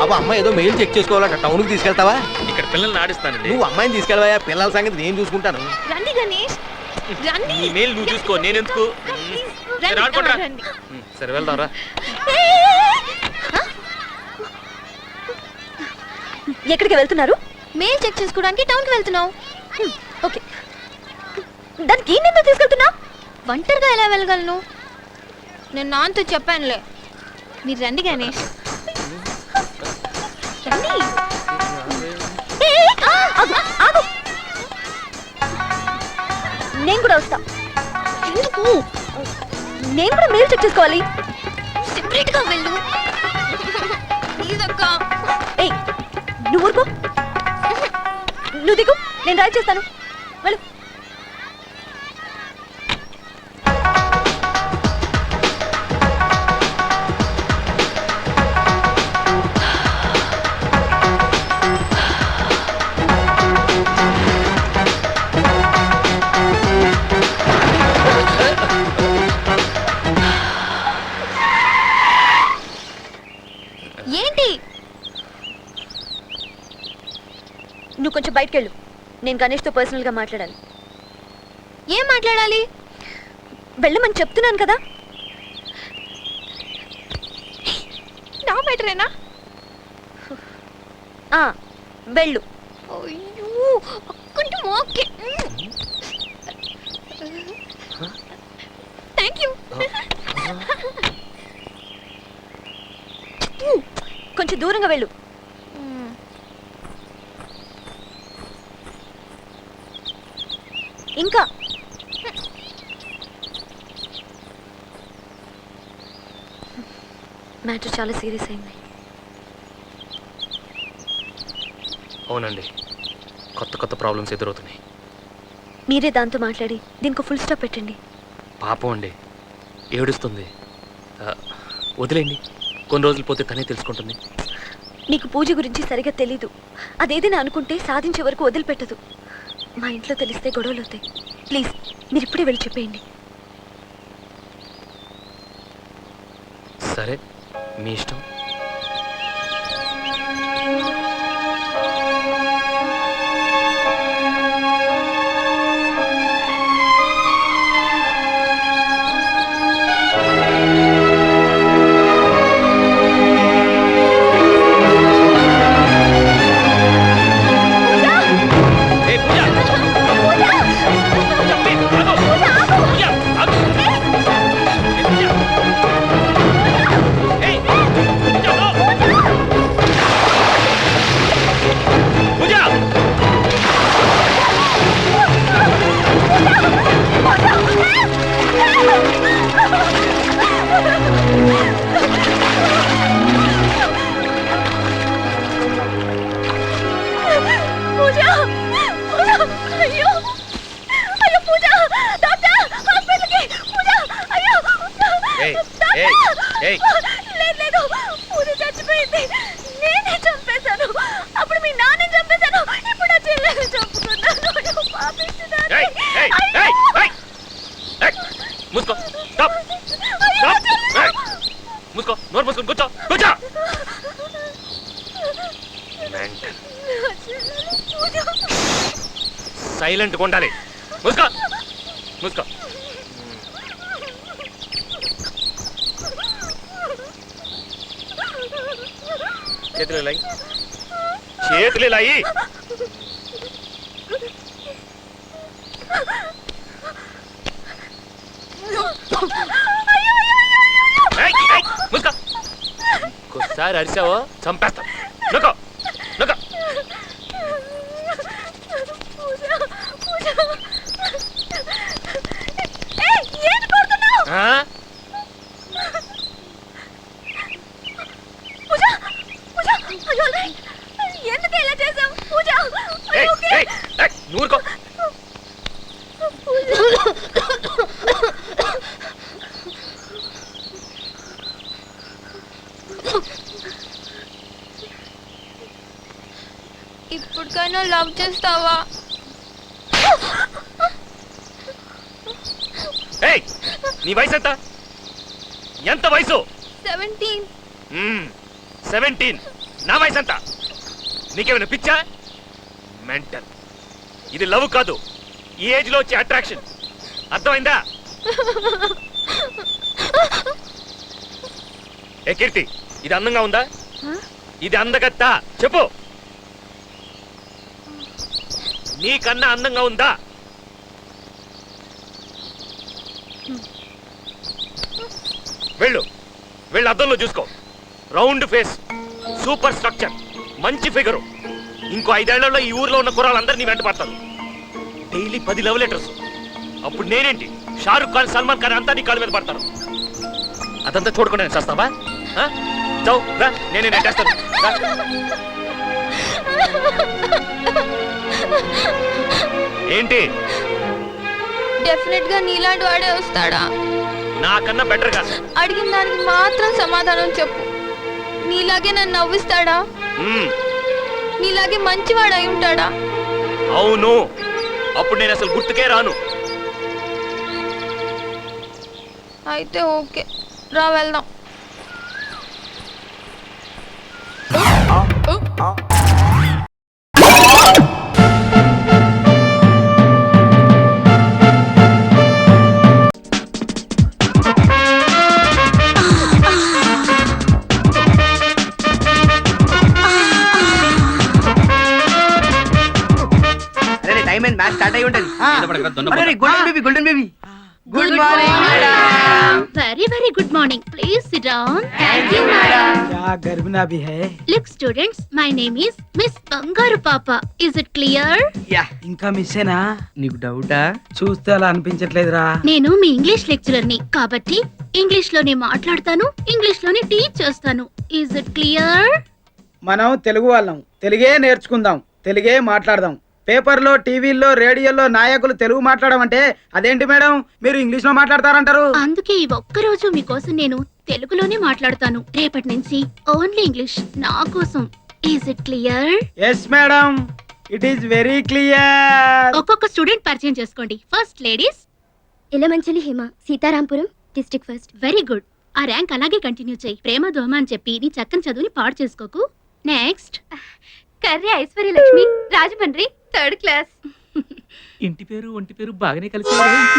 బాబు అమ్మాయి ఏదో mail check చేసుకోవాలంట, టౌన్కి తీసుకెళ్తావా? ఇక్కడ పిల్లల్ని ఆడిస్తానండి. నువ్వు అమ్మాయిని తీసుకెళ్ళవా, పిల్లల సంగతి నేను చూసుకుంటాను. రండి గణేష్ రండి. నీ మెయిల్ నువ్వు చూసుకో, నేను ఎందుకు? సరే వెళ్దాంరా. ఎక్కడికి వెళ్తున్నారు? మెయిల్ చెక్ చేసుకోవడానికి టౌన్కి వెళ్తున్నావు. ఓకే, దానికి నిన్ను తీసుకెళ్తున్నా? ఒంటరిగా ఎలా వెళ్ళగలను? నేను నాన్నతో చెప్పానులే. మీరు రండి గణేష్ రండి. నేను కూడా వస్తా. ఎందుకు? నేను కూడా మెయిల్ చెక్ చేసుకోవాలి. సెపరేట్ గా వెళ్ళు. ఏయ్, నువ్వు ఊరుకో. నువ్వు దిగు, నేను డ్రైవ్ చేస్తాను. వెళ్ళు. ఏంటి? నువ్వు కొంచెం బయటకు వెళ్ళు. నేను గణేష్తో పర్సనల్గా మాట్లాడాలి. ఏం మాట్లాడాలి? వెళ్ళమని చెప్తున్నాను కదా. నా బెటరేనా? వెళ్ళు. కొంచెం ఓకే. Thank you. కొంచెం దూరంగా వెళ్ళు. ఇంకా మ్యాటర్ చాలా సీరియస్ అయింది. అవునండి, కొత్త కొత్త ప్రాబ్లమ్స్ ఎదురవుతున్నాయి. మీరే దాంతో మాట్లాడి దీనికి ఫుల్ స్టాప్ పెట్టండి. పాపం అండి, ఏడుస్తుంది. వదిలేండి, కొన్ని రోజులు పోతే తనే తెలుసుకుంటుంది. నీకు పూజ గురించి సరిగా తెలీదు. అదేదైనా అనుకుంటే సాధించే వరకు వదిలిపెట్టదు. మా ఇంట్లో తెలిస్తే గొడవలు అవుతాయి. ప్లీజ్ మీరు ఇప్పుడే వెళ్ళి చెప్పేయండి. సరే, మీ ఇష్టం. లేదు, పూజ చచ్చిపోయింది. నేనే చంపేశాను. అప్పుడు మీ నాన్న చంపేశాను. ఇప్పుడు నా చెల్లెలు చంపుకున్నాను. మూసుకో, నోరు మూసుకొని కూర్చో, కూర్చో. సైలెంట్గా ఉండాలి. మూసుకో, మూసుకో. చేతులు లాయి, చేతులు లాయి. ఇంకోసారి అరిసావో చంపేస్తాం. నొక్కో, నొక్కో. ఎందుకు ఇలా చేసావు పూజ? నూరుకో. ఇప్పటికైనా లవ్ చేస్తావా? నీ వయసు ఎంత? ఎంత వయసు? 17. 17. నా వయసు ఎంత? నీకేమైనా పిచ్చా? మెంటల్. ఇది లవ్ కాదు, ఈ ఏజ్ లో వచ్చే అట్రాక్షన్. అర్థమైందా? ఏ కీర్తి, ఇది అందంగా ఉందా? ఇది అందగత్తా? చెప్పు. నీకన్నా అందంగా ఉందా? వెళ్ళు, వెళ్ళు, అద్దంలో చూసుకో. రౌండ్ ఫేస్, సూపర్ స్ట్రక్చర్, మంచి ఫిగరు. ఇంకో 5 ఏళ్లలో ఈ ఊర్లో ఉన్న కుర్రాళ్ళందరూ నీ వెంట పడతారు. Daily 10 love letters. అప్పుడు నేనేంటి, షారుఖ్ ఖాన్, సల్మాన్ ఖాన్ అంతా నీ కాళ్ళ మీద పడతారు. అదంతా చూడకుండా నేను చేస్తావా? చావు రా, నేనే నెట్టేస్తాను. ఏంటి? డెఫినెట్ గా నీలాంటి వాడే వస్తాడా? నాకన్నా బెటర్ గా. అడిగిన దానికి మాత్రం సమాధానం చెప్పు. నీలాగే నన్ను నవ్విస్తాడా? నీలాగే మంచివాడు అయి ఉంటాడా? అవును. అప్పుడు నేను అసలు గుర్తుకే రాను. అయితే ఓకే, రా వెళ్దాం. అరే టైం అయింది, మ్యాచ్ స్టార్ట్ అయి ఉంటుంది. Golden baby Good morning, madam. Very good morning. Please sit down. Thank you, madam. क्या गर्मी भी है? Look, students, my name is Miss Bangaru Papa. Is it clear? Yeah, ఇంకా మిస్సేనా? నీకు డౌటా? చూస్తే అలా అనిపించట్లేదురా. నేను మీ ఇంగ్లీష్ లెక్చరర్ ని కాబట్టి ఇంగ్లీష్ లోనే మాట్లాడతాను, ఇంగ్లీష్ లోనే టీచ్ చేస్తాను. Is it clear? మనం తెలుగు వాళ్ళం, తెలుగే నేర్చుకుందాం, తెలుగే మాట్లాడదాం. పేపర్లో, టీవీల్లో, రేడియోలో నాయకులు తెలుగు మాట్లాడమంటే అదేంటి మేడం, మీరు ఇంగ్లీష్ లో మాట్లాడతారంటారు? అందుకే ఈ ఒక్కరోజు మీకోసం నేను తెలుగులోనే మాట్లాడతాను. రేపటి నుంచి ఓన్లీ ఇంగ్లీష్ నా కోసం. Is it clear? Yes madam, it is very clear. ఒక్కొక్క స్టూడెంట్ పరిచయం చేసుకోండి. First ladies. Ilamanchali Hima, Sitarampuram, district first. Very good. ఆ ర్యాంక్ అలాగే కంటిన్యూ చేయి. ప్రేమ దోమ అని చెప్పి నీ చక్కని చదువుని పాడు చేసుకోకు. Next. Karri Aishwarya Lakshmi, Rajahmundry, 3rd class. ఇంటి పేరు ఒంటి పేరు బాగానే కలిసి.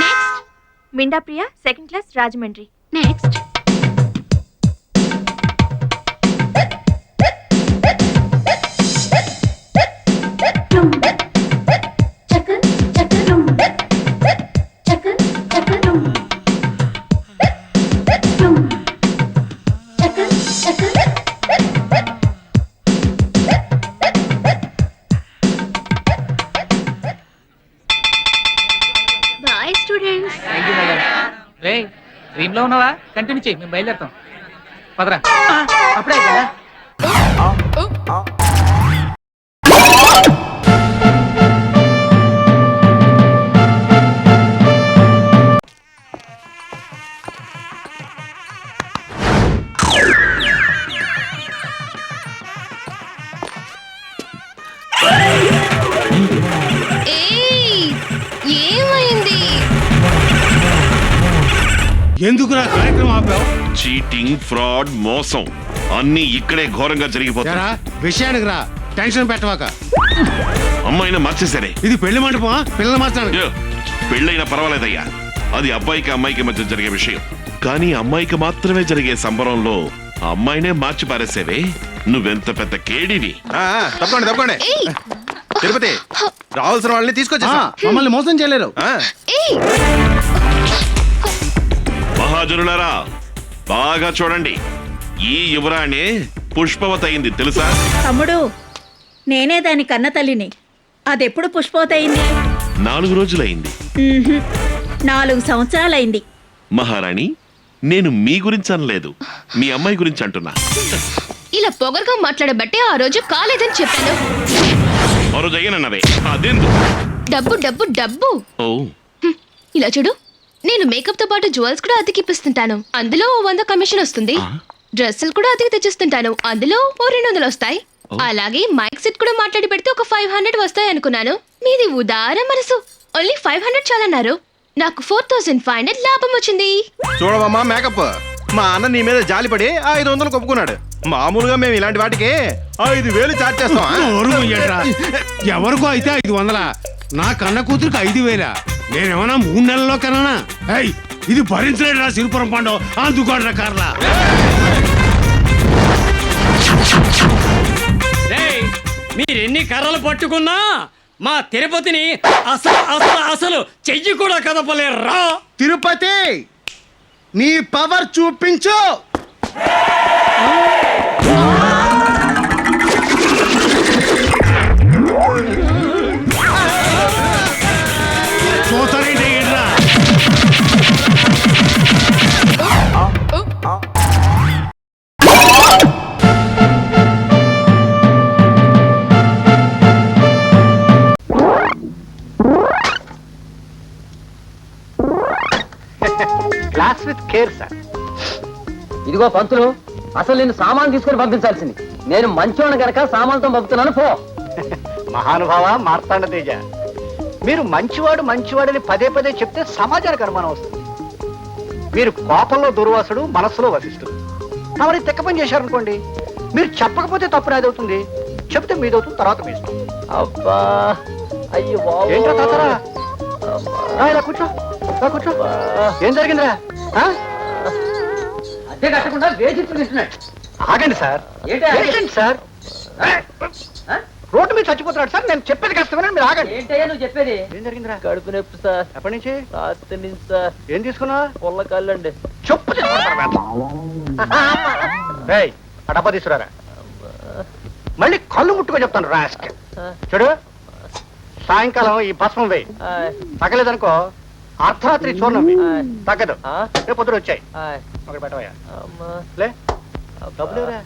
Next. Minda Priya, 2nd class, Rajahmundry. Next. Boy students. రే డ్రీమ్ లో ఉన్నావా? కంటిన్యూ చేయి, మేము బయలుదేరుతాం. పదరా. అప్పుడే కదా. ఏమైంది? ఎందుకు నా కార్యక్రమం ఆపావు? చీటింగ్, ఫ్రాడ్, మోసం అన్ని ఇక్కడే ఘోరంగా జరిగిపోతాయి. విషయానికి రా, టెన్షన్ పెట్టవాక. అమ్మాయిని మార్చేసరే. ఇది పెళ్లి మంటపమా, పిల్లల మార్చాను? పెళ్ళైనా పర్వాలేదయ్యా, అది అబ్బాయికి అమ్మాయికి మధ్య జరిగే విషయం. కానీ అమ్మాయికి మాత్రమే జరిగే సంబరంలో ఆ అమ్మాయినే మార్చి పారేసేవే, నువ్వెంత పెద్ద కేడివి. తప్పకండి తప్పకండి. తిరుపతి రావాల్సిన వాళ్ళని తీసుకొచ్చా, మమ్మల్ని మోసం చేయలేరు. మహాజనులారా బాగా చూడండి, ఈ యువరాణి పుష్పవతి అయింది తెలుసా? తమ్ముడు, నేనే దాని కన్న తల్లిని. అదెప్పుడు పుష్పవతి అయింది? 4 రోజులైంది. 4 సంవత్సరాలైంది. మహారాణి, నేను మీ గురించి అనలేదు, మీ అమ్మాయి గురించి అంటున్నా. ఇలా పొగరుగా మాట్లాడబట్టే ఆ రోజు కాలేదని చెప్పాను. ఆ రోజు అయ్యానన్నావే, అదెందు? డబ్బు డబ్బు డబ్బు. ఓ, ఇలా చూడు, నేను మేకప్ తో పాటు జ్యువెల్స్ కూడా అతికి ఇప్పిస్తుంటాను, అందులో 100 కమిషన్ వస్తుంది. డ్రెస్సులు కూడా అతికి తెచ్చిస్తుంటాను, అందులో 200 వస్తాయి. అలాగే మైక్ సెట్ కూడా మాట్లాడి పెడితే ఒక 500 వస్తాయి అనుకున్నాను. మీది ఉదార మనసు, ఓన్లీ 500 చాలన్నారు. నాకు 4500 లాభం వచ్చింది. చూడవమ్మా మేకప్, మా అన్న నీ మీద జాలిపడి 500 ఒప్పుకున్నాడు. మామూలుగా మేము ఇలాంటి వాటికి 5,000 చార్జ్ చేస్తాం. నోరు మూయండ్రా. ఎవరికో అయితే 500, నా కన్న కూతురికి 5,000. నేనేమన్నా 3 నెలల్లో కన్నా? ఏయ్, ఇది భరించలేడు రా సిరిపురం పండు. అందుకోడ్రా కార్లా. మీరెన్ని కర్రలు పట్టుకున్నా మా తిరుపతిని అసలు చెయ్యి కూడా కదపలేరా. తిరుపతి నీ పవర్ చూపించు. చూస్తారేంటి ఏంట్రా? Class with care sir. ఇదిగో పంతులు, అసలు నేను సామాన్ తీసుకొని పంపించాల్సింది. నేను మంచోణ గనక సామాన్తో పంపుతున్నాను. పో. మహానుభావ మార్తాండ తేజ, మీరు మంచివాడు మంచివాడని పదే పదే చెప్తే సమాజానికి అనుమానం వస్తుంది. మీరు కోపంలో దుర్వాసుడు, మనస్సులో వసిస్తుడు. మరి తెక్క పని చేశారనుకోండి, మీరు చెప్పకపోతే తప్పు నాదవుతుంది, చెప్తే మీదవుతుంది, తర్వాత మీ ఇష్టం. అబ్బా, అయ్యో ఏంట్రా తాతరా? ఇలా కూర్చో, ఇలా కూర్చో. ఏం జరిగిందిరా? అదే కట్టకుండా వేధించుకుని ఇస్తున్నాడు. ఆగండి సార్, ఏంటండి సార్? రోడ్డు మీద చచ్చిపోతున్నాడు సార్. నేను చెప్పేది కష్టమని మీరు ఆగండి. ఏంటయ్యా నువ్వు చెప్పేది? ఏం జరిగిందిరా? కడుపు నొప్పి సార్. ఎప్పటి నుంచి? రాత్రి నుంచి సార్. ఏం తీసుకున్నా? పొల్ల కళ్ళండి. చెప్పు ఆ డబ్బా తీసుకురారా. మళ్ళీ కళ్ళు ముట్టుకో చెప్తాను రాస్క్. చూడు, సాయంకాలం ఈ భస్మం వేయి. తగ్గలేదనుకో అర్ధరాత్రి చూర్ణం వేయి. తగ్గదు, రేపు పొద్దున వచ్చాయి. ఒకటి పెట్టవయ్యా. లే, డబ్బులు ఎవరా?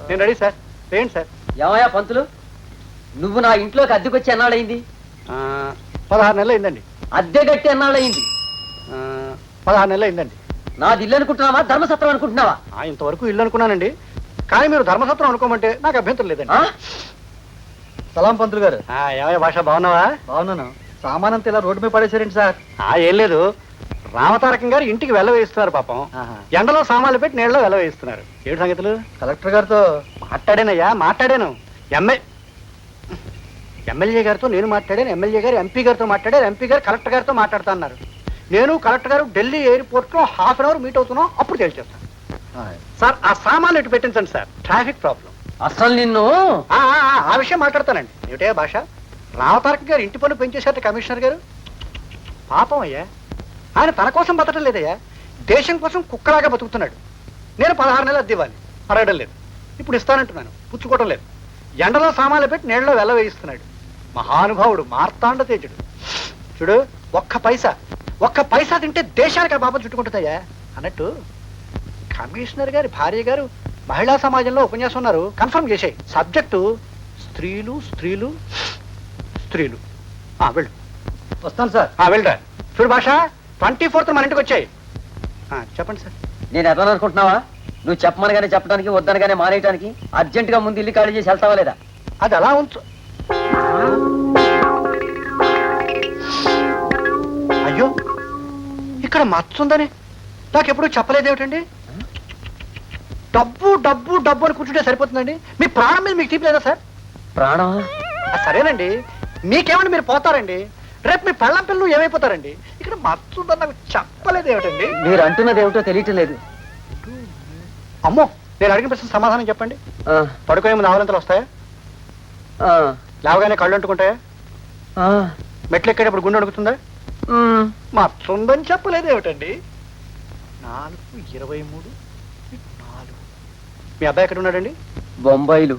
నేను రెడీ సార్. ఏంటి సార్? ఏమయ్యా పంతులు, నువ్వు నా ఇంట్లోకి అద్దెకొచ్చి ఎన్నాళ్ళయింది? 16 నెలలు అయిందండి. అద్దె గట్టి ఎన్నాళ్ళయింది? 16 నెలలు అయిందండి. నాది ఇల్లు అనుకుంటున్నావా, ధర్మసత్రం అనుకుంటున్నావా? ఇంతవరకు ఇల్లు అనుకున్నానండి, కానీ మీరు ధర్మసత్రం అనుకోమంటే నాకు అభ్యంతరం లేదండి. సలాం పంతులు గారు. ఏమయ్య భాష, బాగున్నావా? బాగున్నాను. సామానంతా ఇలా రోడ్డు మీద పడేసారేంటి సార్? ఏం లేదు, రామతారకం గారు ఇంటికి వెళ్ళ వేయిస్తున్నారు పాపం. ఎండలో సామాన్లు పెట్టి నీళ్ళలో వెళ్ళ వేయిస్తున్నారు. ఏడు సంగతులు? కలెక్టర్ గారితో మాట్లాడానయ్యా, మాట్లాడాను. ఎమ్మెల్యే గారితో నేను మాట్లాడాను, ఎమ్మెల్యే గారు ఎంపీ గారితో మాట్లాడారు, ఎంపీ గారు కలెక్టర్ గారితో మాట్లాడుతా అన్నారు. నేను కలెక్టర్ గారు ఢిల్లీ ఎయిర్పోర్ట్ లో ½ అవర్ మీట్ అవుతున్నాం, అప్పుడు తెలిసేస్తాను. సార్ ఆ సామాన్లు ఇటు పెట్టించండి సార్, ట్రాఫిక్ ప్రాబ్లం. అసలు నిన్ను ఆ విషయం మాట్లాడతానండి. ఏమిటే భాష, రామతారకం గారు ఇంటి పన్ను పెంచేశారు కమిషనర్ గారు. పాపం అయ్యా, ఆయన తన కోసం బతకడం లేదయ్యా, దేశం కోసం కుక్కలాగా బతుకుతున్నాడు. నేను 16 నెలలు అద్దె ఇవ్వాలి, అడగడం లేదు. ఇప్పుడు ఇస్తానంటున్నాను, పుచ్చుకోవడం లేదు. ఎండలో సామాన్లు పెట్టి నీళ్ళలో వెళ్ళ వేయిస్తున్నాడు. మహానుభావుడు, మార్తాండ తేజుడు. చూడు, ఒక్క పైసా తింటే దేశానికి ఆ పాపం చుట్టుకుంటుందయ్యా అన్నట్టు. కమిషనర్ గారి భార్య గారు మహిళా సమాజంలో ఉపన్యాసం ఉన్నారు, కన్ఫర్మ్ చేసాయి. సబ్జెక్టు స్త్రీలు స్త్రీలు స్త్రీలు. వెళ్ళు. వస్తాను సార్. వెళ్ళరా. చూడు భాష, 24th మన ఇంటికి వచ్చాయి. చెప్పండి సార్. నేను ఎట్లా అనుకుంటున్నావా? నువ్వు చెప్పమనగానే చెప్పడానికి, వద్దనగానే మానేయడానికి అర్జెంట్ గా ముందు ఇల్లు ఖాళీ చేసి వెళ్తావా లేదా? అది అలా ఉంచు. అయ్యో, ఇక్కడ మచ్చుందని నాకెప్పుడు చెప్పలేదేమిటండి? డబ్బు డబ్బు డబ్బు అని కూర్చుంటే సరిపోతుందండి. మీ ప్రాణం మీద మీకు తీపి లేదా సార్? ప్రాణం? సరేనండి, మీకేమండి, మీరు పోతారండి. రేపు మీ పెళ్ళం పిల్లలు ఏమైపోతారండి? ఇక్కడ మచ్చుందని నాకు చెప్పలేదేమిటండి? మీరు అంటున్నది ఏమిటో తెలియటం లేదు. అమ్మో, నేను అడిగిన ప్రశ్న సమాధానం చెప్పండి. పడుకునే ముందు ఆవలింతలు వస్తాయా? లేవగానే కళ్ళు అంటుకుంటాయా? మెట్లు ఎక్కేటప్పుడు గుండె అడుగుతుందా? మచ్చుందని చెప్పలేదేమిటండి? 4:23 4. మీ అబ్బాయి ఎక్కడ ఉన్నాడండి? బొంబాయిలు.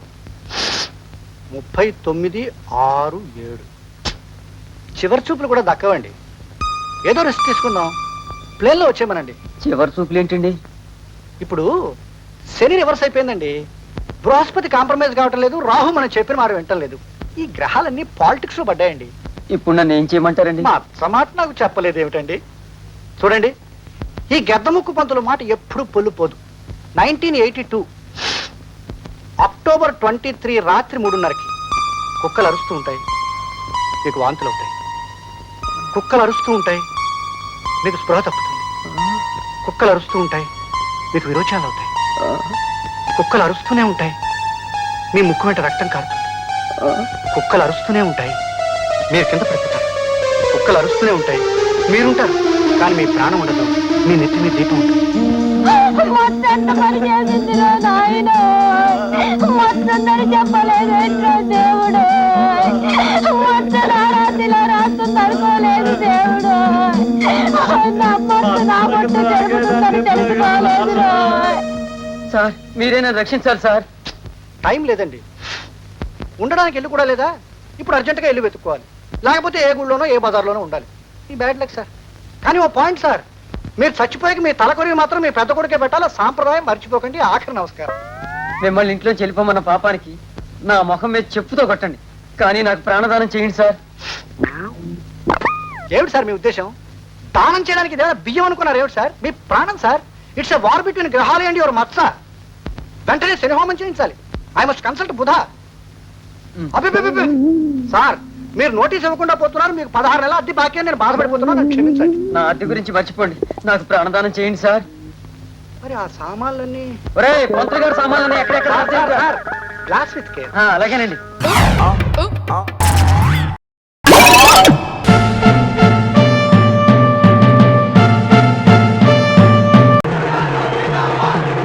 39:6:7. చివరి చూపులు కూడా దక్కవండి. ఏదో రెస్ట్ తీసుకుందాం, ప్లేన్లో వచ్చేయమనండి. చివరి చూపులు ఏంటండి? ఇప్పుడు శని రివర్స్ అయిపోయిందండి. బృహస్పతి కాంప్రమైజ్ కావటం లేదు, రాహు మనం చెప్పిన మాట వింటం లేదు. ఈ గ్రహాలన్నీ పాలిటిక్స్ లో పడ్డాయండి. ఇప్పుడు నన్ను ఏం చేయమంటారండి? మా మాట నాకు చెప్పలేదు ఏమిటండి? చూడండి, ఈ గెద్దముక్కు పంతుల మాట ఎప్పుడు పొల్లుపోదు. 1982 అక్టోబర్ 23 రాత్రి 3:30కి కుక్కలు అరుస్తూ ఉంటాయి, మీకు వాంతులు అవుతాయి. కుక్కలు అరుస్తూ ఉంటాయి, మీకు స్పృహ తప్పుతుంది. కుక్కలు అరుస్తూ ఉంటాయి, మీకు విరోచనాలు అవుతాయి. కుక్కలు అరుస్తూనే ఉంటాయి, మీ ముక్కు వెంట రక్తం కారుతుంది. కుక్కలు అరుస్తూనే ఉంటాయి, మీరు కింద పడిపోతారు. కుక్కలు అరుస్తూనే ఉంటాయి, మీరుంటారు, కానీ మీ ప్రాణం ఉండదు. మీ నెత్తి మీద దీపం ఉంటుంది. చెప్పలేదు దేవుడు, తడుకోలేదు దేవుడు, తెలుసుకోలేదు. సార్ మీరే నన్ను రక్షించాలి సార్. టైం లేదండి, ఉండడానికి ఇల్లు కూడా లేదా. ఇప్పుడు అర్జెంటుగా ఇల్లు వెతుక్కోవాలి, లేకపోతే ఏ గుళ్ళోనో ఏ బజార్లోనో ఉండాలి. ఈ బ్యాడ్ లక్ సార్. కానీ ఓ పాయింట్ సార్, మీరు చచ్చిపోయాక మీ తలకొరివి మాత్రం మీ పెద్ద కొడుకే పెట్టాలి. సాంప్రదాయం మర్చిపోకండి. ఆఖరి నమస్కారం. మిమ్మల్ని ఇంట్లోంచి వెళ్ళిపోమన్న పాపానికి నా ముఖం మీద చెప్పుతో కొట్టండి, కానీ నాకు ప్రాణదానం చేయండి సార్. ఏమిటి సార్ మీ ఉద్దేశం? దానం చేయడానికి ఇదేనా బియ్యం అనుకున్నారు? ఏమిటి సార్ మీ ప్రాణం sir? It's a war between గ్రహాలు అండ్ యువర్ మత్స. వెంటనే శనిహోమం చేయించాలి. ఐ మస్ట్ కన్సల్ట్ బుధ. అబ్బే సార్, మీరు నోటీస్ ఇవ్వకుండా పోతున్నారు. మీకు 16 నెలల అద్దె బాకీ అని నేను బాధపడిపోతున్నాను. క్షమించండి. నా అద్దె గురించి మర్చిపోండి, నాకు ప్రాణదానం చేయండి సార్. మరి ఆ సామాన్లన్నీ ఒరే పంతులు గారు, సామాన్లన్నీ ఎక్కడెక్కడ? Glass with care. అలాగేనండి.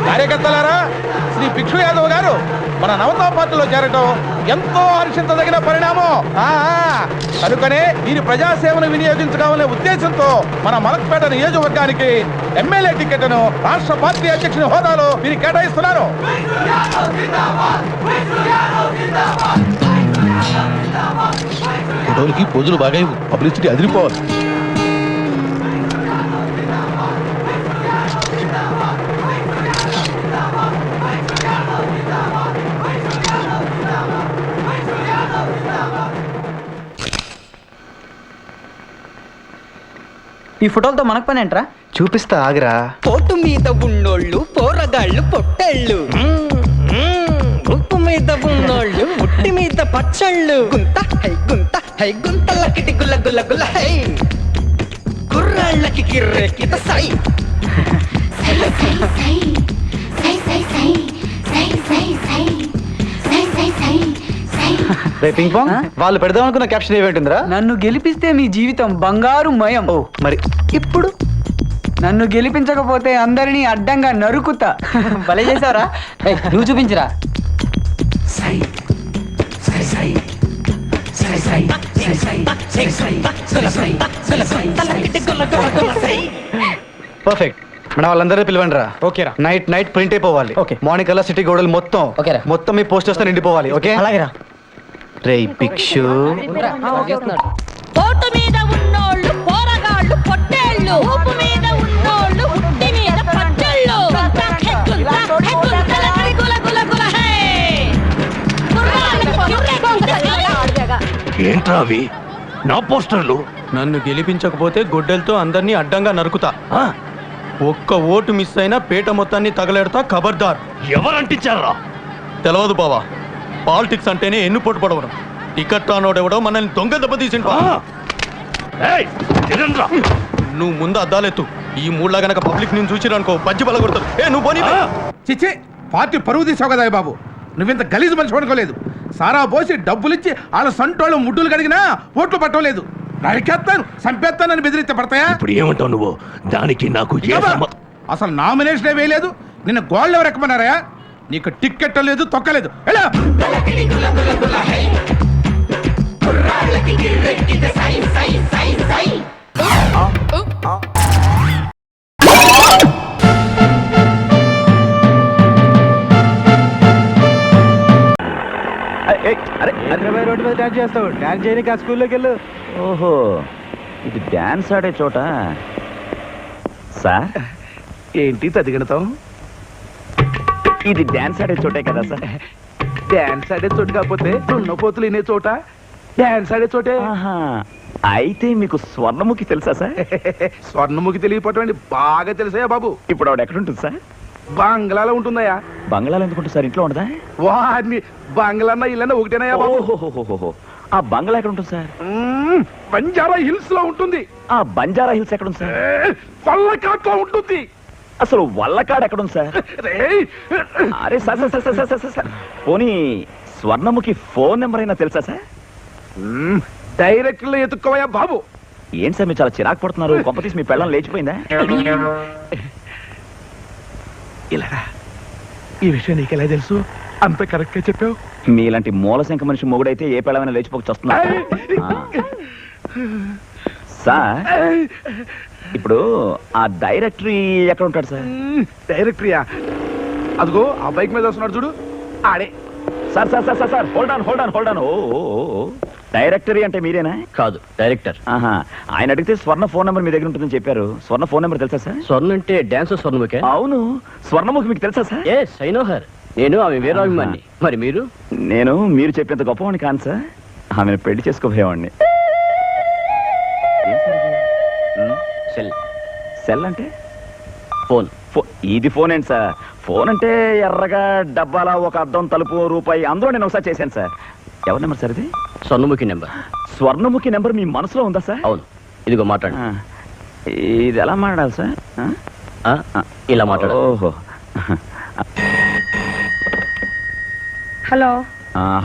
కార్యకర్తలారా, శ్రీ భిక్షు యాదవ్ గారు మన నవతా పార్టీలో చేరటం ఎంతో హర్షించదగిన పరిణామం. కనుకనే వీరి ప్రజాసేవను వినియోగించుకోవాలనే ఉద్దేశంతో మన మలక్పేట నియోజకవర్గానికి ఎమ్మెల్యే టికెట్ను రాష్ట్ర పార్టీ అధ్యక్షుని హోదాలో వీరికి కేటాయిస్తున్నారు. ఫోటోలకి పోజులు బాగా పబ్లిసిటీ అదిరిపోవాలి. ఈ ఫోటోలతో మనకు పని ఏంట్రా? చూపిస్తా ఆగరా. పోటు మీద ఉన్నోళ్ళు పోరగాళ్ళు పొట్టేళ్ళు, ఉప్పు మీద ఉన్నోళ్ళు ఉట్టి మీద పచ్చళ్ళు, గుంత హై గుంతలకి గుల్ల గుల్ల గుల్ల హై, కుర్రాళ్ళకి కిర్రెక్కిత సై. పింక్ పాంగ్, వాళ్ళు పెడదాం అనుకున్న క్యాప్షన్ ఏమిటిందిరా? నన్ను గెలిపిస్తే మీ జీవితం బంగారు మయం. ఓ మరి ఇప్పుడు నన్ను గెలిపించకపోతే అందరినీ అడ్డంగా నరుకుతా. భలే చేసావరా? నువ్వు చూపించరా. పర్ఫెక్ట్. మన వాళ్ళందరూ పిలవండి రా. ఓకేరా. నైట్ ప్రింట్ అయిపోవాలి. ఓకే. మార్నింగ్ కల్లా సిటీ గోడలు మొత్తం ఓకేరా. మొత్తం మీ పోస్టర్స్ తో నిండిపోవాలి. ఓకే అలాగేరా. రే భిక్షు, పోటు మీద ఉన్నోళ్ళు పోరగాళ్ళు పొట్టేళ్ళు, ఊపు మీద ఉన్నోళ్ళు ఉట్టి మీద పచ్చళ్ళు, ఏంట్రా అవి నా పోస్టర్లు? నన్ను గెలిపించకపోతే గొడ్డలతో అందరినీ అడ్డంగా నరుకుతా. ఒక్క ఓటు మిస్ అయినా పేట మొత్తాన్ని తగలెడతా. ఖబర్దార్. ఎవరంటించారా? తెలవదు బావా. పాలిటిక్స్ అంటేనే ఎన్ను పొట్టు పడవడం. టికెట్ రానోడెవడో మనల్ని దొంగ దెబ్బ తీసిండు. నువ్వు ముందు అద్దాలెత్తు. ఈ మూడ్లా గనక పబ్లిక్ నేను చూసిరనుకో బజ్జి బలగొడతారు. నువ్వు పోనీ. చిచ్చి, పార్టీ పరువు తీసావు కదా బాబు. నువ్వింత గలీజు మనిషి పడుకోలేదు. సారా పోసి డబ్బులిచ్చి వాళ్ళ సంటోళ్ళు ముడ్డులు కడిగినా ఓట్లు పట్టలేదు. నరికేస్తాను, చంపేస్తానని బెదిరిస్తే పడతాయా? ఇప్పుడు ఏమంటావు నువ్వు? దానికి నాకు అసలు నామినేషనే వేయలేదు. నిన్న గోల్డ్ ఎవరు ఎక్కమన్నారా? నీకు టిక్కెట్ లేదు, తొక్కలేదు. ఎలా రోడ్డు మీద డాన్స్ చేస్తావు. డాన్స్ చేయడానికి ఆ స్కూల్లోకి వెళ్ళు. ఓహో, ఇది డాన్స్ ఆడే చోట. సార్ ఏంటి తదిగడతాం? ఇది డాన్స్ ఆడే చోటే కదా సార్? డాన్స్ ఆడే చోటు కాకపోతే దున్నపోతులు వినే చోట డాన్స్ ఆడే చోటే. అయితే మీకు స్వర్ణముఖి తెలుసా సార్? స్వర్ణముఖి తెలియపోవటం బాగా తెలుసా బాబు? ఇప్పుడు ఆవిడ ఎక్కడ ఉంటుంది సార్? బంగ్లాలో ఉంటుందయ్యా. బంగ్లాలో ఎందుకుంటుంది సార్? ఇంట్లో ఉండదా? వాడిని బంగ్లాన్న ఇల్లన్నా ఒకటేనయ్యా బాబు. ఓహోహోహో, ఆ బంగ్లా ఎక్కడ ఉంటుంది సార్? బంజారా హిల్స్ లో ఉంటుంది. ఆ బంజారా హిల్స్ ఎక్కడ ఉంది సార్? పల్లకాట్లో ఉంటుంది. అసలు వల్లకాడ ఎక్కడుంది సార్? అరే sir sir sir sir sir sir పోనీ స్వర్ణముఖి ఫోన్ నెంబర్ అయినా తెలుసా సార్? డైరెక్ట్ లో ఎత్తుక్కోవయ్యా బాబు. ఏంటి సార్ మీరు చాలా చిరాకు పడుతున్నారు? కొంపతీసి మీ పెళ్ళం లేచిపోయిందా? ఇలా ఈ విషయం నీకెలా తెలుసు? అంత కరెక్ట్ గా చెప్పావు. మీలాంటి మూలశంక మనిషి మొగుడైతే ఏ పెళ్ళమైనా లేచిపోక వస్తున్నారు సార్. ఇప్పుడు ఆ డైరెక్టరీ ఎక్కడ ఉంటాడు సార్? డైరెక్టరీయా? అదిగో ఆ బైక్ మీద వస్తున్నాడు చూడు, ఆడే. Sir sir sir sir sir hold on hold on hold on. ఓ డైరెక్టరీ అంటే మీరేనా? కాదు, డైరెక్టర్. ఆహా, ఆయన అడిగితే స్వర్ణ ఫోన్ నెంబర్ మీ దగ్గర ఉంటుందని చెప్పారు. స్వర్ణ ఫోన్ నెంబర్ తెలుసా సార్? స్వర్ణ అంటే డాన్స్ స్వర్ణముఖే. అవును, స్వర్ణముఖి మీకు తెలుసా sir? Yes I know her. నేను ఆమె వీరాభిమాని. మరి మీరు? నేను మీరు చెప్పేంత గొప్పవాడిని కాను సార్. ఆమెను పెళ్లి చేసుకోబోయేవాడిని. సెల్. సెల్ అంటే? ఫోన్. ఇది ఫోన్ ఏంటి సార్? ఫోన్ అంటే ఎర్రగా డబ్బాల ఒక అద్దం తలుపు రూపాయి, అందులో నేను ఒకసారి చేశాను సార్. ఎవరి నెంబర్ సార్ ఇది? స్వర్ణముఖి నెంబర్. స్వర్ణముఖి నెంబర్ మీ మనసులో ఉందా సార్? అవును, ఇదిగో మాట్లాడు. ఇది ఎలా మాట్లాడాలి సార్? ఇలా మాట్లాడు. ఓహో. హలో,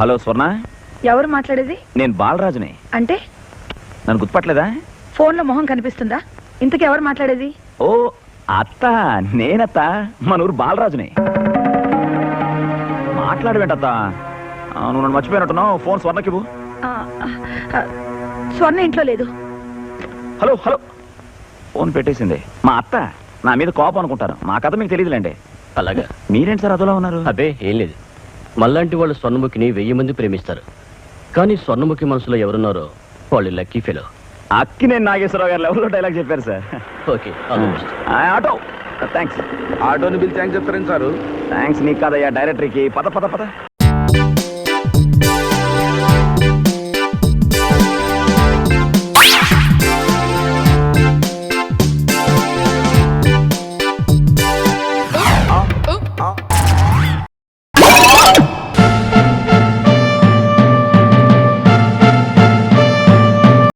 హలో స్వర్ణ, ఎవరు మాట్లాడేది? నేను బాలరాజుని. అంటే నన్ను గుర్తుపట్టలేదా? ఫోన్ లో మొహం కనిపిస్తుందా? ఇంతకు ఎవరు మాట్లాడేది? ఓ అత్త, నేనత్త, మన ఊరు బాలరాజుని. మాట్లాడవేంటత్త? నువ్వు నన్ను మర్చిపోయినట్టున్నావు. ఫోన్ స్వర్ణకివ్వు. స్వర్ణ ఇంట్లో లేదు. హలో హలో, ఫోన్ పెట్టేసింది. మా అత్త నా మీద కోపం అనుకుంటారు. మా కథ మీకు తెలియదులేండి. అలాగా? మీరేంటి సార్ అదోలా ఉన్నారు? అబ్బే ఏం లేదు. మళ్ళాంటి వాళ్ళు స్వర్ణముఖిని 1000 మంది ప్రేమిస్తారు, కానీ స్వర్ణముఖి మనసులో ఎవరున్నారో వాళ్ళు లక్కీ ఫెలో. అక్కి నేను నాగేశ్వరరావు గారు లెవెల్లో డైలాగ్ చెప్పారు సార్. Okay, auto thanks. ఆటోని బిల్ థ్యాంక్స్ చెప్తారేం సారు? థ్యాంక్స్ నీకు కాదయ్యా, డైరెక్టరీకి. పద పద పద.